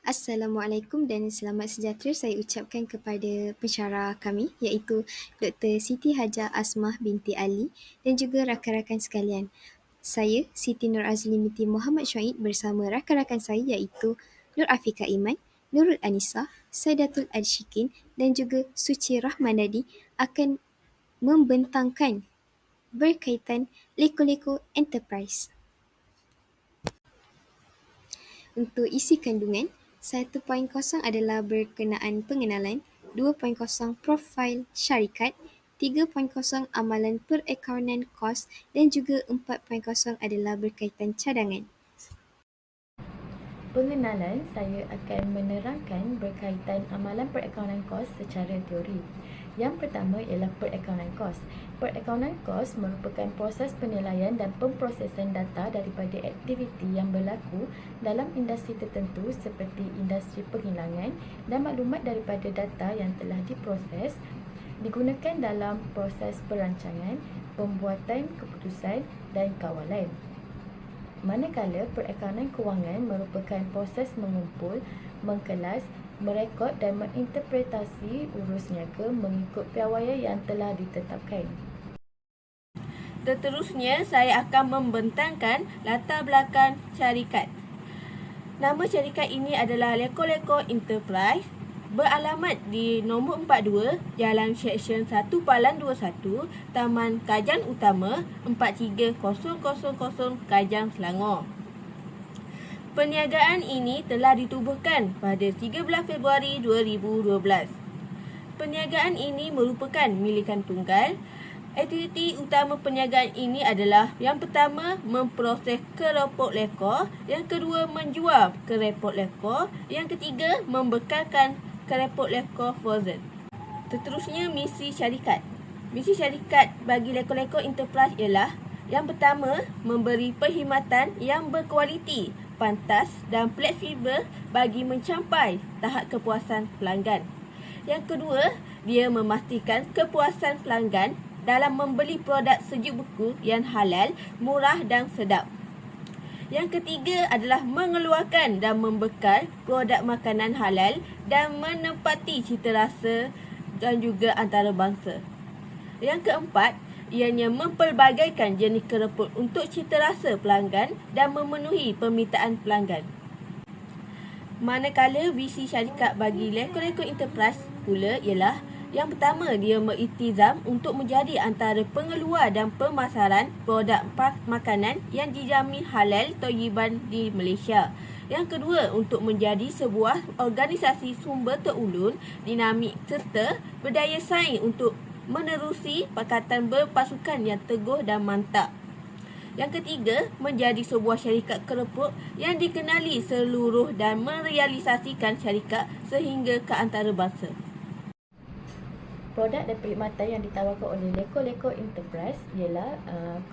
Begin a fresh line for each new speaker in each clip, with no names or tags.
Assalamualaikum dan selamat sejahtera saya ucapkan kepada pensyarah kami iaitu Dr. Siti Hajah Asmah binti Ali dan juga rakan-rakan sekalian. Saya Siti Nur Azli binti Muhammad Syuaib bersama rakan-rakan saya iaitu Nur Afika Iman, Nurul Anisa, Saidatul Adsyikin dan juga Suci Rahmanadi akan membentangkan berkaitan Leko-Leko Enterprise. Untuk isi kandungan, 1.0 adalah berkenaan pengenalan, 2.0 profil syarikat, 3.0 amalan perakaunan kos dan juga 4.0 adalah berkaitan cadangan.
Pengenalan, saya akan menerangkan berkaitan amalan perakaunan kos secara teori. Yang pertama ialah perakaunan kos. Perakaunan kos merupakan proses penilaian dan pemprosesan data daripada aktiviti yang berlaku dalam industri tertentu seperti industri penghilangan dan maklumat daripada data yang telah diproses digunakan dalam proses perancangan, pembuatan keputusan dan kawalan. Manakala perakaunan kewangan merupakan proses mengumpul, mengkelas, merekod dan menginterpretasi urus niaga mengikut piawaian yang telah ditetapkan.
Seterusnya, saya akan membentangkan latar belakang syarikat. Nama syarikat ini adalah Leko-Leko Enterprise, beralamat di nombor 42 Jalan Seksyen 1/21, Taman Kajang Utama 43000 Kajang, Selangor. Perniagaan ini telah ditubuhkan pada 13 Februari 2012. Perniagaan ini merupakan milikan tunggal. Aktiviti utama perniagaan ini adalah yang pertama, memproses keropok leko, yang kedua, menjual keropok leko, yang ketiga, membekalkan keropok leko frozen. Seterusnya, misi syarikat. Misi syarikat bagi Leko-Leko Enterprise ialah yang pertama, memberi perkhidmatan yang berkualiti, pantas dan fleksibel bagi mencapai tahap kepuasan pelanggan. Yang kedua, dia memastikan kepuasan pelanggan dalam membeli produk sejuk beku yang halal, murah dan sedap. Yang ketiga adalah mengeluarkan dan membekal produk makanan halal dan menempati cita rasa dan juga antarabangsa. Yang keempat, ianya mempelbagaikan jenis keropok untuk cita rasa pelanggan dan memenuhi permintaan pelanggan. Manakala visi syarikat bagi Leko-Leko Enterprise pula ialah yang pertama, dia beriltizam untuk menjadi antara pengeluar dan pemasaran produk makanan yang dijamin halal thayyiban di Malaysia. Yang kedua, untuk menjadi sebuah organisasi sumber terulun, dinamik serta berdaya saing untuk menerusi pakatan berpasukan yang teguh dan mantap. Yang ketiga, menjadi sebuah syarikat keropok yang dikenali seluruh dan merealisasikan syarikat sehingga ke antarabangsa.
Produk dan perkhidmatan yang ditawarkan oleh Leko-Leko Enterprise ialah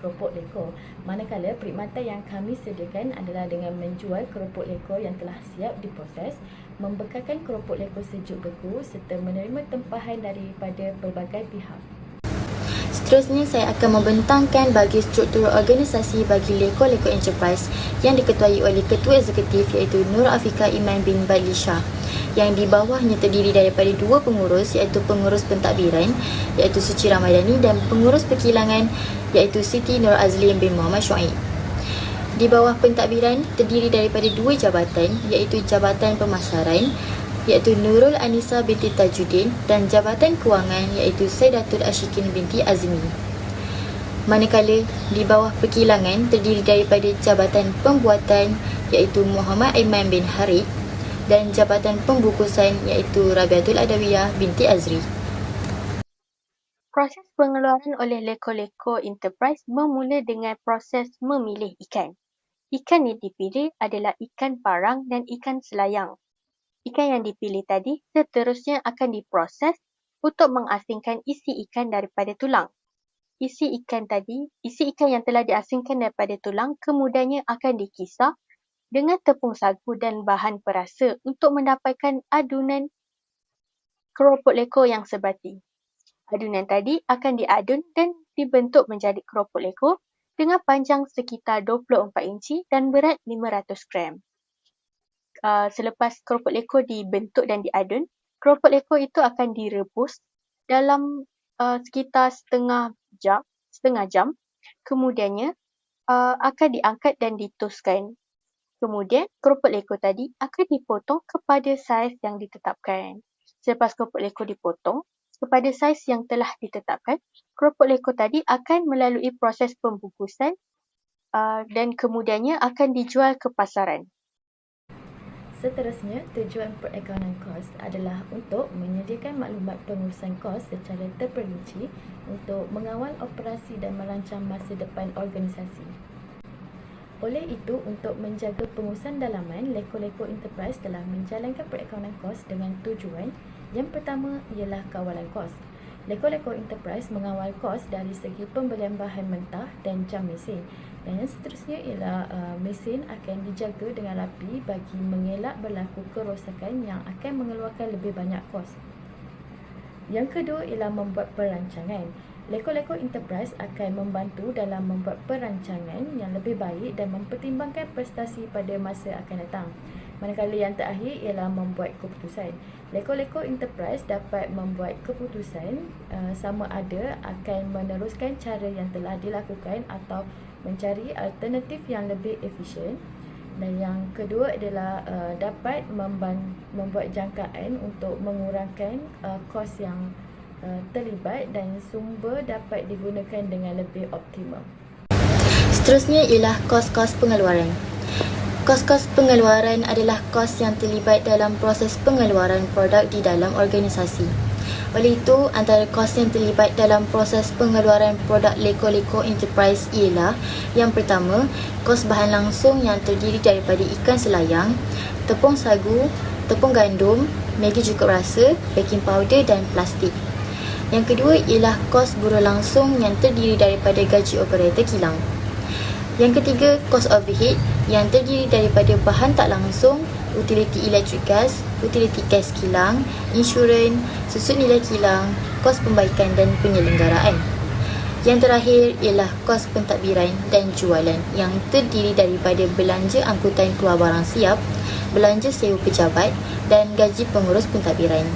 keropok leko. Manakala perkhidmatan yang kami sediakan adalah dengan menjual keropok leko yang telah siap diproses, membekalkan keropok leko sejuk beku serta menerima tempahan daripada pelbagai pihak.
Seterusnya, saya akan membentangkan bagi struktur organisasi bagi Leko-Leko Enterprise yang diketuai oleh Ketua Eksekutif iaitu Nur Afika Iman bin Badli Shah, yang di bawahnya terdiri daripada dua pengurus iaitu pengurus pentadbiran iaitu Suci Ramadhani dan pengurus perkilangan iaitu Siti Nur Azli bin Muhammad Syuaib. Di bawah pentadbiran terdiri daripada dua jabatan iaitu Jabatan Pemasaran iaitu Nurul Anisa binti Tajuddin dan Jabatan Kewangan iaitu Saidatul Adsyikin binti Azmi. Manakala di bawah perkilangan terdiri daripada Jabatan Pembuatan iaitu Muhammad Aiman bin Harith dan Jabatan Pembukusan iaitu Rabiatul Adawiyah binti Azri.
Proses pengeluaran oleh Leko-Leko Enterprise bermula dengan proses memilih ikan. Ikan yang dipilih adalah ikan parang dan ikan selayang. Ikan yang dipilih tadi seterusnya akan diproses untuk mengasingkan isi ikan daripada tulang. Isi ikan yang telah diasingkan daripada tulang kemudiannya akan dikisar dengan tepung sagu dan bahan perasa untuk mendapatkan adunan keropok leko yang sebati. Adunan tadi akan diadun dan dibentuk menjadi keropok leko dengan panjang sekitar 24 inci dan berat 500 gram. selepas keropok lekor dibentuk dan diadun, keropok lekor itu akan direbus dalam sekitar setengah jam. Kemudiannya akan diangkat dan ditoskan. Kemudian keropok lekor tadi akan dipotong kepada saiz yang ditetapkan. Selepas keropok lekor dipotong kepada saiz yang telah ditetapkan, keropok lekor tadi akan melalui proses pembungkusan dan kemudiannya akan dijual ke pasaran.
Seterusnya, tujuan perakaunan kos adalah untuk menyediakan maklumat pengurusan kos secara terperinci untuk mengawal operasi dan merancang masa depan organisasi. Oleh itu, untuk menjaga pengurusan dalaman, Leko-Leko Enterprise telah menjalankan perakaunan kos dengan tujuan. Yang pertama ialah kawalan kos. Leko-Leko Enterprise mengawal kos dari segi pembelian bahan mentah dan jam mesin. Dan yang seterusnya ialah mesin akan dijaga dengan rapi bagi mengelak berlaku kerosakan yang akan mengeluarkan lebih banyak kos. Yang kedua ialah membuat perancangan. Leko-Leko Enterprise akan membantu dalam membuat perancangan yang lebih baik dan mempertimbangkan prestasi pada masa akan datang. Manakala yang terakhir ialah membuat keputusan. Leko-Leko Enterprise dapat membuat keputusan sama ada akan meneruskan cara yang telah dilakukan atau mencari alternatif yang lebih efisien. Dan yang kedua adalah dapat membuat jangkaan untuk mengurangkan kos yang terlibat dan sumber dapat digunakan dengan lebih optimal.
Seterusnya ialah kos-kos pengeluaran. Kos-kos pengeluaran adalah kos yang terlibat dalam proses pengeluaran produk di dalam organisasi. Oleh itu, antara kos yang terlibat dalam proses pengeluaran produk Leko-Leko Enterprise ialah yang pertama, kos bahan langsung yang terdiri daripada ikan selayang, tepung sagu, tepung gandum, Maggi cukup rasa, baking powder dan plastik. Yang kedua ialah kos buruh langsung yang terdiri daripada gaji operator kilang. Yang ketiga, kos overhead yang terdiri daripada bahan tak langsung, utiliti elektrik gas, utiliti gas kilang, insurans, susut nilai kilang, kos pembaikan dan penyelenggaraan. Yang terakhir ialah kos pentadbiran dan jualan yang terdiri daripada belanja angkutan keluar barang siap, belanja sewa pejabat dan gaji pengurus pentadbiran.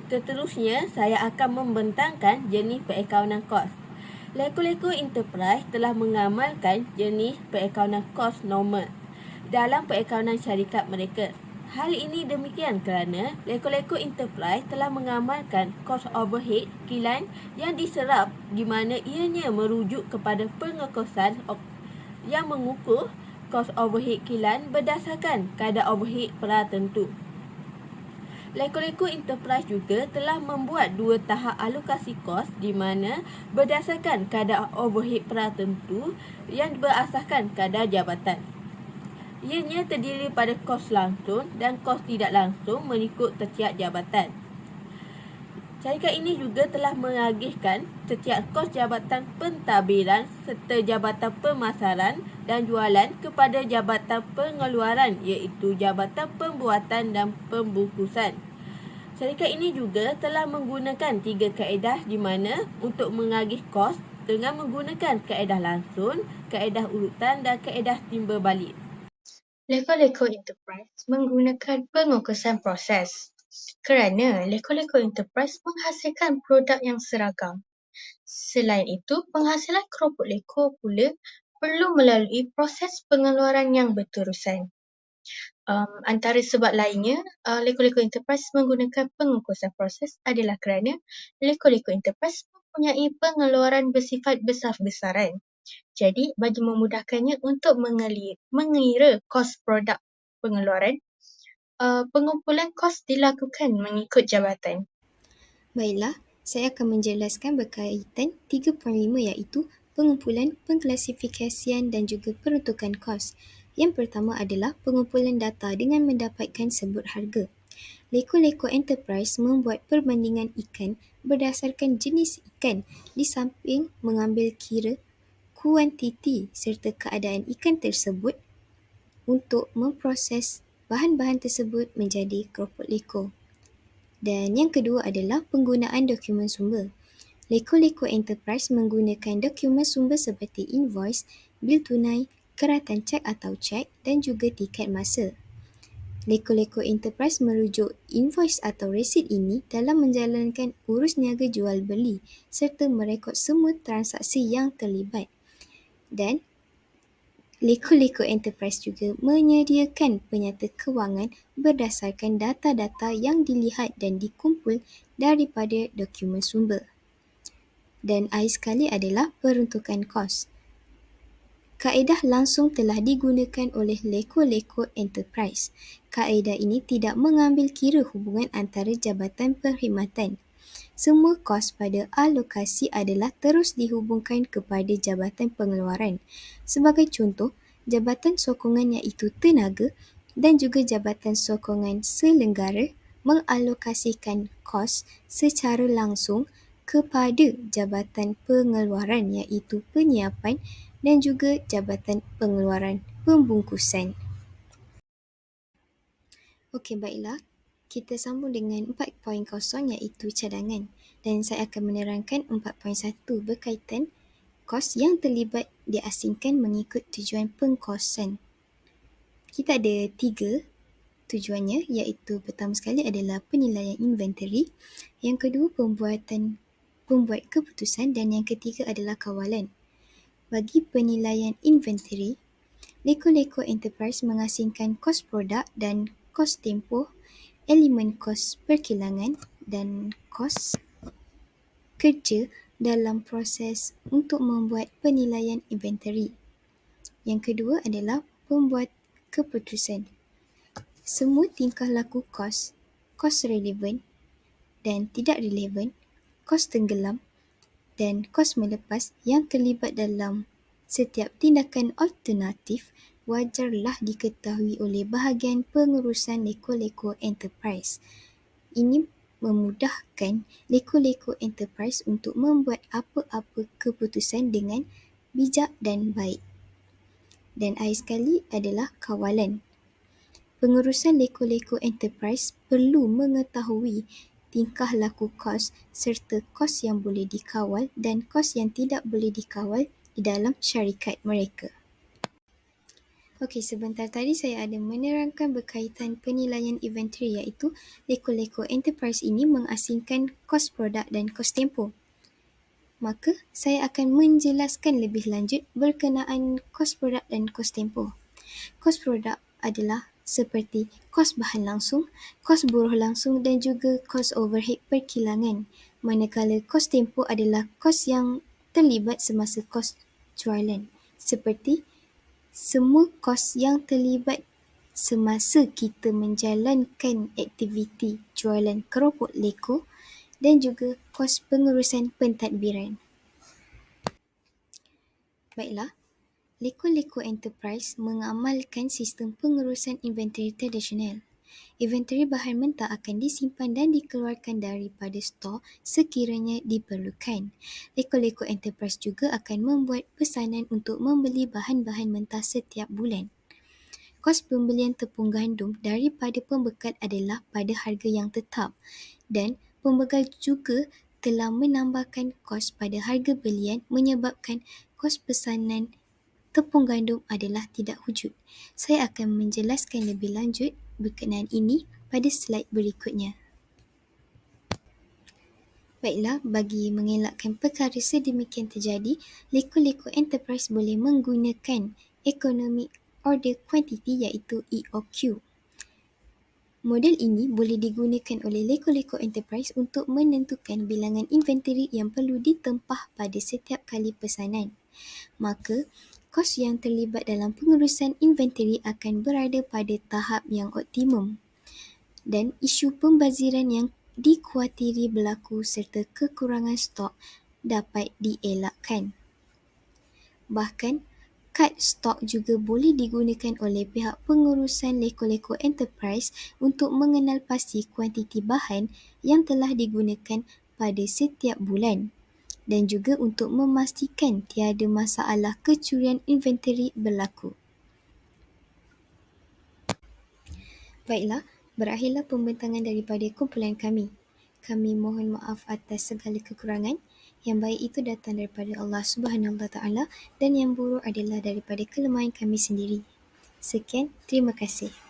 Seterusnya, saya akan membentangkan jenis perakaunan kos. Leko-Leko Enterprise telah mengamalkan jenis perakaunan kos normal dalam perakaunan syarikat mereka. Hal ini demikian kerana Leko-Leko Enterprise telah mengamalkan kos overhead kilang yang diserap di mana ianya merujuk kepada pengekosan yang mengukur kos overhead kilang berdasarkan kadar overhead pratentu. Leko-Leko Enterprise juga telah membuat 2 tahap alokasi kos di mana berdasarkan kadar overhead pratentu yang berasaskan kadar jabatan. Ianya terdiri pada kos langsung dan kos tidak langsung mengikut setiap jabatan. Syarikat ini juga telah mengagihkan setiap kos jabatan pentadbiran serta jabatan pemasaran dan jualan kepada jabatan pengeluaran iaitu jabatan pembuatan dan pembungkusan. Syarikat ini juga telah menggunakan 3 kaedah di mana untuk mengagih kos dengan menggunakan kaedah langsung, kaedah urutan dan kaedah timbal balik.
Leko-Leko Enterprise menggunakan pengukusan proses kerana Leko-Leko Enterprise menghasilkan produk yang seragam. Selain itu, penghasilan keropok leko pula perlu melalui proses pengeluaran yang berterusan. Antara sebab lainnya, Leko-Leko Enterprise menggunakan pengukusan proses adalah kerana Leko-Leko Enterprise mempunyai pengeluaran bersifat besar-besaran. Jadi, bagi memudahkannya untuk mengira kos produk pengeluaran, pengumpulan kos dilakukan mengikut jabatan.
Baiklah, saya akan menjelaskan berkaitan 3.5 iaitu pengumpulan, pengklasifikasian dan juga peruntukan kos. Yang pertama adalah pengumpulan data dengan mendapatkan sebut harga. Leko-Leko Enterprise membuat perbandingan ikan berdasarkan jenis ikan di samping mengambil kira kuantiti serta keadaan ikan tersebut untuk memproses bahan-bahan tersebut menjadi keropok leko. Dan yang kedua adalah penggunaan dokumen sumber. Leko-Leko Enterprise menggunakan dokumen sumber seperti invoice, bil tunai, keratan cek atau cek dan juga tiket masa. Leko-leko enterprise merujuk invoice atau resit ini dalam menjalankan urus niaga jual beli serta merekod semua transaksi yang terlibat. Dan leko-leko enterprise juga menyediakan penyata kewangan berdasarkan data-data yang dilihat dan dikumpul daripada dokumen sumber. Dan akhir sekali adalah peruntukan kos. Kaedah langsung telah digunakan oleh leko-leko enterprise. Kaedah ini tidak mengambil kira hubungan antara jabatan perkhidmatan. Semua kos pada alokasi adalah terus dihubungkan kepada jabatan pengeluaran. Sebagai contoh, jabatan sokongan iaitu tenaga dan juga jabatan sokongan selenggara mengalokasikan kos secara langsung kepada jabatan pengeluaran iaitu penyiapan dan juga jabatan pengeluaran pembungkusan. Okey, baiklah. Kita sambung dengan 4.0 iaitu cadangan, dan saya akan menerangkan 4.1 berkaitan kos yang terlibat diasingkan mengikut tujuan pengkosan. Kita ada 3 tujuannya, iaitu pertama sekali adalah penilaian inventory, yang kedua pembuat keputusan dan yang ketiga adalah kawalan. Bagi penilaian inventory, leko-leko enterprise mengasingkan kos produk dan kos tempoh, elemen kos perkilangan dan kos kerja dalam proses untuk membuat penilaian inventory. Yang kedua adalah pembuat keputusan. Semua tingkah laku kos relevan dan tidak relevan, kos tenggelam dan kos melepas yang terlibat dalam setiap tindakan alternatif wajarlah diketahui oleh bahagian pengurusan leko-leko enterprise. Ini memudahkan leko-leko enterprise untuk membuat apa-apa keputusan dengan bijak dan baik. Dan akhir sekali adalah kawalan. Pengurusan leko-leko enterprise perlu mengetahui tingkah laku kos serta kos yang boleh dikawal dan kos yang tidak boleh dikawal di dalam syarikat mereka. Okey, sebentar tadi saya ada menerangkan berkaitan penilaian inventory iaitu leko-leko enterprise ini mengasingkan kos produk dan kos tempoh. Maka saya akan menjelaskan lebih lanjut berkenaan kos produk dan kos tempoh. Kos produk adalah seperti kos bahan langsung, kos buruh langsung dan juga kos overhead perkilangan. Manakala kos tempoh adalah kos yang terlibat semasa kos jualan. Seperti semua kos yang terlibat semasa kita menjalankan aktiviti jualan keropok leko dan juga kos pengurusan pentadbiran. Baiklah, leko-leko enterprise mengamalkan sistem pengurusan inventory tradisional. Inventory bahan mentah akan disimpan dan dikeluarkan daripada stor sekiranya diperlukan. Leko-leko enterprise juga akan membuat pesanan untuk membeli bahan-bahan mentah setiap bulan. Kos pembelian tepung gandum daripada pembekal adalah pada harga yang tetap dan pembekal juga telah menambahkan kos pada harga belian menyebabkan kos pesanan tepung gandum adalah tidak wujud. Saya akan menjelaskan lebih lanjut berkenaan ini pada slide berikutnya. Baiklah, bagi mengelakkan perkara sedemikian terjadi, leko-leko enterprise boleh menggunakan Economic Order Quantity iaitu EOQ. Model ini boleh digunakan oleh leko-leko enterprise untuk menentukan bilangan inventory yang perlu ditempah pada setiap kali pesanan. Maka, kos yang terlibat dalam pengurusan inventory akan berada pada tahap yang optimum dan isu pembaziran yang dikhawatiri berlaku serta kekurangan stok dapat dielakkan. Bahkan, kad stok juga boleh digunakan oleh pihak pengurusan leko-leko enterprise untuk mengenal pasti kuantiti bahan yang telah digunakan pada setiap bulan dan juga untuk memastikan tiada masalah kecurian inventory berlaku. Baiklah, berakhirlah pembentangan daripada kumpulan kami. Kami mohon maaf atas segala kekurangan. Yang baik itu datang daripada Allah Subhanahu Wa Taala dan yang buruk adalah daripada kelemahan kami sendiri. Sekian, terima kasih.